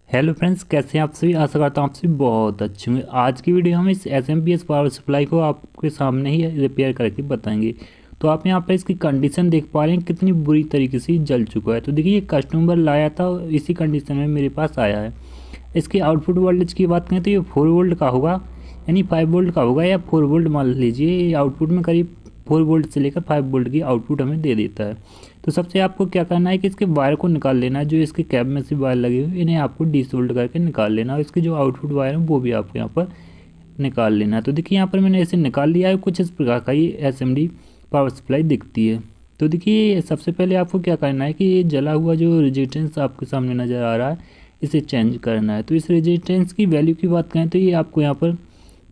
Hello friends, कैसे हैं आप सभी। आशा करता हूँ आप सभी बहुत अच्छे होंगे। आज की वीडियो हम इस एसएमपीएस पावर सप्लाई को आपके सामने ही रिपेयर करके बताएंगे। तो आप यहाँ पर इसकी कंडीशन देख पा रहे हैं कितनी बुरी तरीके से जल चुका है। तो देखिए, ये कस्टमर लाया था और इसी कंडीशन में मेरे पास आया है। इसकी आउटपुट वोल्टेज की बात करें तो ये 4 वोल्ट का होगा, यानी 5 वोल्ट का होगा या 4 वोल्ट मान लीजिए। ये आउटपुट में करीब 4 वोल्ट से लेकर 5 वोल्ट की आउटपुट हमें दे देता है। तो सबसे आपको क्या करना है कि इसके वायर को निकाल लेना है। जो इसके कैब में से वायर लगे हुए इन्हें आपको डिसोल्ड करके निकाल लेना है। इसकी जो आउटपुट वायर है वो भी आपको यहाँ पर निकाल लेना है। तो देखिए, यहाँ पर मैंने इसे निकाल लिया है। कुछ इस प्रकार का ये एसएमडी पावर सप्लाई दिखती है। तो देखिए, सबसे पहले आपको क्या करना है कि ये जला हुआ जो रेजिस्टेंस आपके सामने नज़र आ रहा है इसे चेंज करना है। तो इस रेजिस्टेंस की वैल्यू की बात करें तो ये आपको यहाँ पर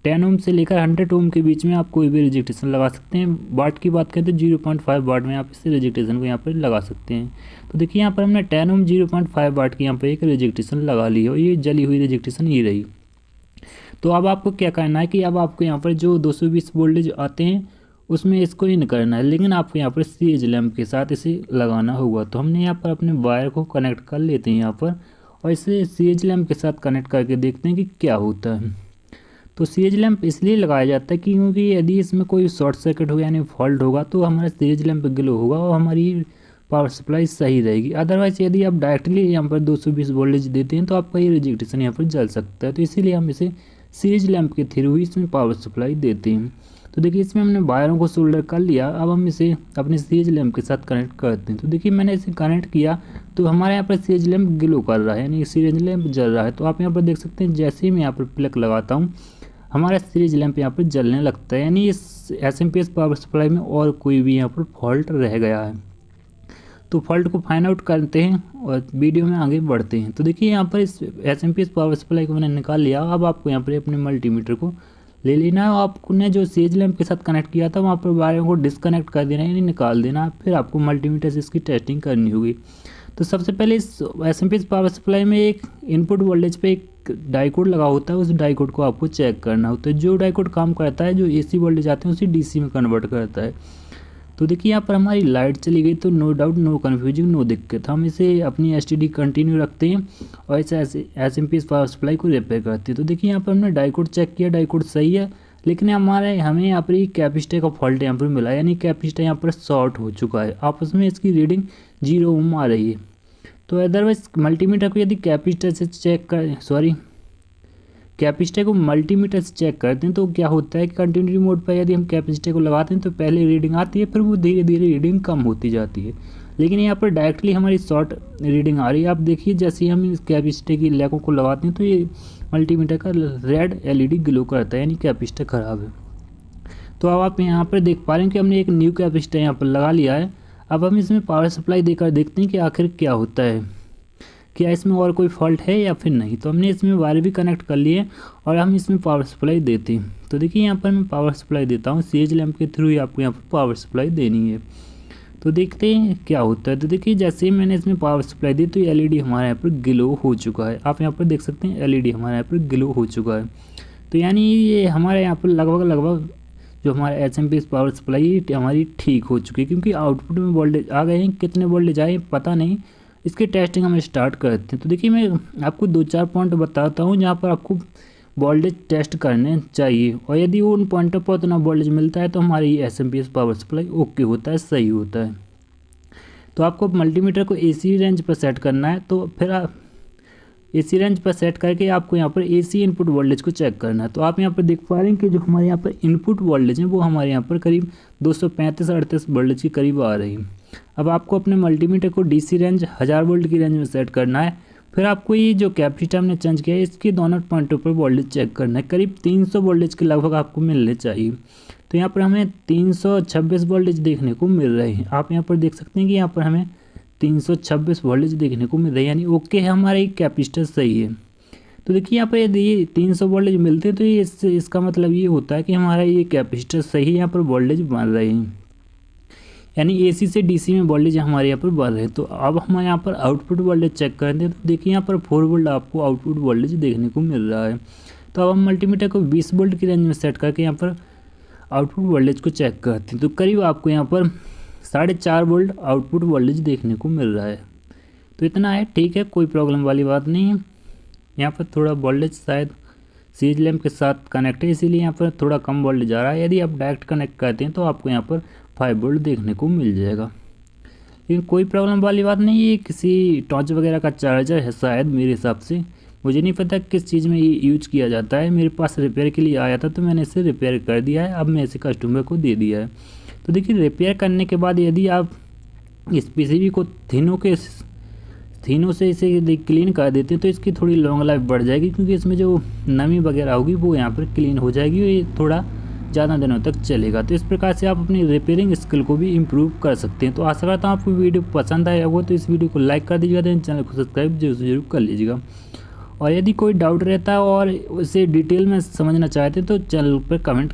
10 ओम से लेकर 100 ओम के बीच में आप कोई भी रजिस्ट्रेशन लगा सकते हैं। वाट की बात करें तो 0.5 वाट में आप इस रजिस्ट्रेशन को यहाँ पर लगा सकते हैं। तो देखिए, यहाँ पर हमने 10 ओम 0.5 वाट की यहाँ पर एक रजिस्ट्रेशन लगा ली है और ये जली हुई रजिस्ट्रेशन ये रही। तो अब आपको क्या करना है कि अब आपको यहाँ पर जो 220 वोल्टेज आते हैं उसमें इसको इन करना है, लेकिन आपको यहाँ पर सीएच लैम्प के साथ इसे लगाना होगा। तो हमने यहाँ पर अपने वायर को कनेक्ट कर लेते हैं यहाँ पर, और इसे सीएच लैम्प के साथ कनेक्ट करके देखते हैं कि क्या होता है। तो सीएच लैंप इसलिए लगाया जाता है कि क्योंकि यदि इसमें कोई शॉर्ट सर्किट हो यानी फॉल्ट होगा तो हमारा सीएच लैंप ग्लो होगा और हमारी पावर सप्लाई सही रहेगी। अदरवाइज यदि आप डायरेक्टली यहाँ पर 220 वोल्टेज देते हैं तो आपका ये रजिस्ट्रेशन यहाँ पर जल सकता है। तो इसीलिए हम इसे सीएच लैंप के थ्रू ही इसमें पावर सप्लाई देते हैं। तो देखिए, इसमें हमने वायरों को सोल्डर कर लिया। अब हम इसे अपने सीएच लैंप के साथ कनेक्ट करते हैं। तो देखिए, मैंने इसे कनेक्ट किया तो हमारे यहाँ पर सीएच लैंप ग्लो कर रहा है, यानी सीएच लैंप जल रहा है। तो आप यहाँ पर देख सकते हैं, जैसे ही मैं यहाँ पर प्लग लगाता हूँ हमारा सीरीज लैंप यहाँ पर जलने लगता है, यानी इस एसएमपीएस पावर सप्लाई में और कोई भी यहाँ पर फॉल्ट रह गया है। तो फॉल्ट को फाइंड आउट करते हैं और वीडियो में आगे बढ़ते हैं। तो देखिए, यहाँ पर इस एसएमपीएस पावर सप्लाई को मैंने निकाल लिया। अब आपको यहाँ पर अपने मल्टीमीटर को ले लेना है। आपने जो सीरीज लैंप के साथ कनेक्ट किया था वहाँ पर वायरों को डिसकनेक्ट कर देना है, यानी निकाल देना। फिर आपको मल्टीमीटर से इसकी टेस्टिंग करनी होगी। तो सबसे पहले इस एसएमपीएस पावर सप्लाई में एक इनपुट वोल्टेज पे एक डाइकोड लगा होता है। उस डाइकोड को आपको चेक करना होता है। जो डाइकोड काम करता है, जो एसी वोल्टेज आते हैं उसी डीसी में कन्वर्ट करता है। तो देखिए, यहाँ पर हमारी लाइट चली गई तो no doubt, no confusing, no दिक्कत। हम इसे अपनी एसटीडी कंटिन्यू रखते हैं और इस एसएमपीएस पावर सप्लाई को रिपेयर करते हैं। तो देखिए, यहाँ पर हमने डाइकोड चेक किया, डाइकोड सही है, लेकिन हमें यहाँ पर ये कैपेसिटर का फॉल्ट यहाँ पर मिला, यानी कैपेसिटर यहाँ पर शॉर्ट हो चुका है। आपस में इसकी रीडिंग 0 ओम आ रही है। तो अदरवाइज मल्टीमीटर को यदि कैपेसिटर को मल्टीमीटर से चेक करते हैं तो क्या होता है कि कंटिन्यूटी मोड पर यदि हम कैपेसिटर को लगाते हैं तो पहले रीडिंग आती है, फिर वो धीरे धीरे रीडिंग कम होती जाती है। लेकिन यहाँ पर डायरेक्टली हमारी शॉर्ट रीडिंग आ रही है। आप देखिए, जैसे ही हम इस कैपेसिटर की लैकों को लगाते हैं तो ये मल्टीमीटर का रेड एलईडी ग्लो करता है, यानी कैपेसिटर ख़राब है। तो अब आप यहाँ पर देख पा रहे हैं कि हमने एक न्यू कैपेसिटर यहाँ पर लगा लिया है। अब हम इसमें पावर सप्लाई देकर देखते हैं कि आखिर क्या होता है, क्या इसमें और कोई फॉल्ट है या फिर नहीं। तो हमने इसमें वायर भी कनेक्ट कर लिए और हम इसमें पावर सप्लाई देते हैं। तो देखिए, यहाँ पर मैं पावर सप्लाई देता हूँ। सीएच लैंप के थ्रू ही आपको यहाँ पर पावर सप्लाई देनी है। तो देखते हैं क्या होता है। तो देखिए, जैसे ही मैंने इसमें पावर सप्लाई दी तो एलईडी हमारे यहाँ पर ग्लो हो चुका है। आप यहाँ पर देख सकते हैं एलईडी हमारे यहाँ पर ग्लो हो चुका है। तो यानी ये हमारे यहाँ पर लगभग जो हमारा एसएमपीएस पावर सप्लाई हमारी ठीक हो चुकी है, क्योंकि आउटपुट में वोल्टेज आ गए हैं। कितने वोल्टेज आए पता नहीं। इसकी टेस्टिंग हम स्टार्ट करते हैं। तो देखिए, मैं आपको 2-4 पॉइंट बताता हूँ जहाँ पर आपको वोल्टेज टेस्ट करने चाहिए, और यदि उन पॉइंटों पर उतना वोल्टेज मिलता है तो हमारी एसएमपीएस पावर सप्लाई ओके होता है, सही होता है। तो आपको मल्टीमीटर को एसी रेंज पर सेट करना है। तो फिर आप एसी रेंज पर सेट करके आपको यहाँ पर एसी इनपुट वोल्टेज को चेक करना है। तो आप यहाँ पर देख पा रहे हैं कि जो हमारे यहाँ पर इनपुट वोल्टेज है वो हमारे यहाँ पर करीब 235-38 वोल्टेज के करीब आ रही है। अब आपको अपने मल्टीमीटर को डीसी रेंज 1000 वोल्ट की रेंज में सेट करना है। फिर आपको ये जो कैपेसिटर हमने चेंज किया है इसके दोनों पॉइंटों पर वोल्टेज चेक करना है। करीब 300 वोल्टेज के लगभग आपको मिलने चाहिए। तो यहाँ पर हमें 326 वोल्टेज देखने को मिल रहे हैं। आप यहाँ पर देख सकते हैं कि यहाँ पर हमें 326 वोल्टेज देखने को मिल रही है, यानी ओके है, हमारा ये कैपेसिटर सही है। तो देखिए, यहाँ पर यदि 300 वोल्टेज मिलते हैं तो ये इसका मतलब ये होता है कि हमारा ये कैपेसिटर सही है, यहाँ पर वोल्टेज बन रहे हैं, यानी एसी से डीसी में वोल्टेज हमारे यहाँ पर बढ़ रहे हैं। तो अब हम यहाँ पर आउटपुट वोल्टेज चेक करते हैं। तो देखिए, यहाँ पर 4 वोल्ट आपको आउटपुट वोल्टेज देखने को मिल रहा है। तो अब हम मल्टीमीटर को 20 वोल्ट की रेंज में सेट करके यहाँ पर आउटपुट वोल्टेज को चेक करते हैं। तो करीब आपको यहाँ पर 4.5 वोल्ट आउटपुट वोल्टेज देखने को मिल रहा है। तो इतना है, ठीक है, कोई प्रॉब्लम वाली बात नहीं है। यहाँ पर थोड़ा वोल्टेज शायद सीरीज लैम्प के साथ कनेक्ट है, इसीलिए यहाँ पर थोड़ा कम वोल्टेज आ रहा है। यदि आप डायरेक्ट कनेक्ट करते हैं तो आपको यहाँ पर 5 वोल्ट देखने को मिल जाएगा। लेकिन कोई प्रॉब्लम वाली बात नहीं है, किसी टॉर्च वगैरह का चार्जर है शायद, मेरे हिसाब से। मुझे नहीं पता किस चीज़ में ये यूज किया जाता है। मेरे पास रिपेयर के लिए आया था तो मैंने इसे रिपेयर कर दिया है, अब मैं इसे कस्टमर को दे दिया है। तो देखिए, रिपेयर करने के बाद यदि आप इस पीसीबी को थीनों से इसे क्लीन कर देते हैं तो इसकी थोड़ी लॉन्ग लाइफ बढ़ जाएगी, क्योंकि इसमें जो नमी वगैरह होगी वो यहाँ पर क्लीन हो जाएगी और ये थोड़ा ज़्यादा दिनों तक चलेगा। तो इस प्रकार से आप अपनी रिपेयरिंग स्किल को भी इम्प्रूव कर सकते हैं। तो आशा करता हूँ आपको वीडियो पसंद आया होगा, तो इस वीडियो को लाइक कर दीजिएगा, तो चैनल को सब्सक्राइब जरूर कर लीजिएगा। और यदि कोई डाउट रहता है और उसे डिटेल में समझना चाहते हैं तो चैनल पर कमेंट